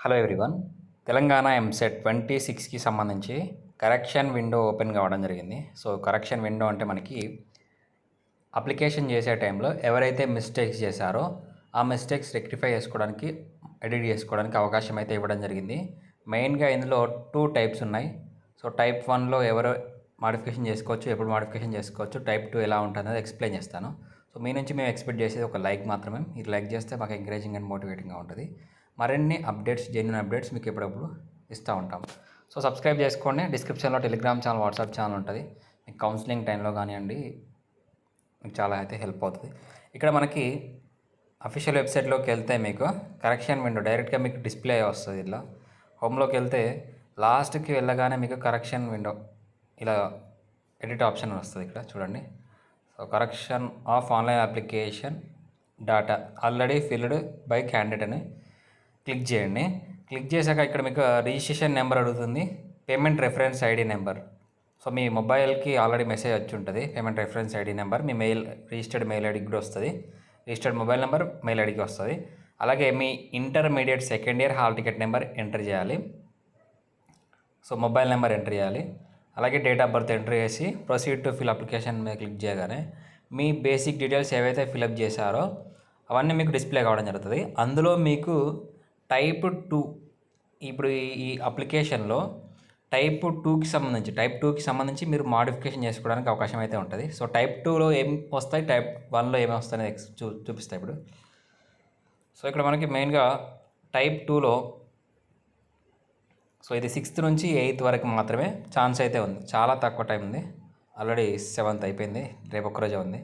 Hello everyone. Telangana EAMCET 26కి సంబంధించి correction window open కావడం జరిగింది. సో కరెక్షన్ విండో అంటే మనకి అప్లికేషన్ చేసే టైంలో ఎవరైతే మిస్టేక్స్ చేశారో ఆ మిస్టేక్స్ రెక్టిఫై చేసుకోవడానికి, ఎడిట్ చేసుకోవడానికి అవకాశం అయితే ఇవ్వడం జరిగింది. మెయిన్గా ఇందులో 2 టైప్స్ ఉన్నాయి. సో టైప్ 1లో ఎవరు మాడిఫికేషన్ చేసుకోవచ్చు, ఎప్పుడు మాడిఫికేషన్ చేసుకోవచ్చు, టైప్ 2 ఎలా ఉంటుందో ఎక్స్ప్లెయిన్ చేస్తాను. సో మీ నుంచి మేము ఎక్స్పెక్ట్ చేసేది ఒక లైక్ మాత్రమే. మీరు లైక్ చేస్తే మాకు ఎంకరేజింగ్ అండ్ మోటివేటింగ్గా ఉంటుంది. మరిన్ని అప్డేట్స్, జెన్యూన్ అప్డేట్స్ మీకు ఎప్పుడప్పుడు ఇస్తూ ఉంటాం. సో సబ్స్క్రైబ్ చేసుకోండి. డిస్క్రిప్షన్లో టెలిగ్రామ్ ఛానల్, వాట్సాప్ ఛానల్ ఉంటుంది. మీకు కౌన్సిలింగ్ టైంలో కానివ్వండి, మీకు చాలా అయితే హెల్ప్ అవుతుంది. ఇక్కడ మనకి అఫీషియల్ వెబ్సైట్లోకి వెళ్తే మీకు కరెక్షన్ విండో డైరెక్ట్గా మీకు డిస్ప్లే వస్తుంది. ఇలా హోమ్లోకి వెళ్తే లాస్ట్కి వెళ్ళగానే మీకు కరెక్షన్ విండో ఇలా ఎడిట్ ఆప్షన్ వస్తుంది. ఇక్కడ చూడండి. So correction of online application data already filled by candidate అని క్లిక్ చేయండి. క్లిక్ చేశాక ఇక్కడ మీకు రిజిస్ట్రేషన్ నెంబర్ అడుగుతుంది, payment reference ID number. So మీ మొబైల్కి ఆల్రెడీ మెసేజ్ వచ్చి ఉంటుంది, పేమెంట్ రెఫరెన్స్ ఐడి నెంబర్ మీ మెయిల్, రిజిస్టర్డ్ మెయిల్ ఐడికి కూడా వస్తుంది. రిజిస్టర్డ్ మొబైల్ నెంబర్ మెయిల్ ఐడికి వస్తుంది. అలాగే మీ intermediate second year hall ticket number enter చేయాలి. సో మొబైల్ నెంబర్ ఎంటర్ చేయాలి. అలాగే డేట్ ఆఫ్ బర్త్ ఎంటర్ చేసి ప్రొసీడ్ టు ఫిల్ అప్లికేషన్ మీద క్లిక్ చేయగానే మీ బేసిక్ డీటెయిల్స్ ఏవైతే ఫిలప్ చేశారో అవన్నీ మీకు డిస్ప్లే కావడం జరుగుతుంది. అందులో మీకు టైప్ 2, ఇప్పుడు ఈ అప్లికేషన్లో టైప్ 2కి సంబంధించి మీరు మాడిఫికేషన్ చేసుకోవడానికి అవకాశం అయితే ఉంటుంది. సో టైప్ 2లో ఏం వస్తాయి, టైప్ 1లో ఏమి వస్తాయి అనేది చూపిస్తాయి ఇప్పుడు. సో ఇక్కడ మనకి మెయిన్గా టైప్ 2లో సో ఇది 6th నుంచి 8th వరకు మాత్రమే ఛాన్స్ అయితే ఉంది. చాలా తక్కువ టైం ఉంది. ఆల్రెడీ 7th అయిపోయింది, రేపు ఒక్కరోజే ఉంది.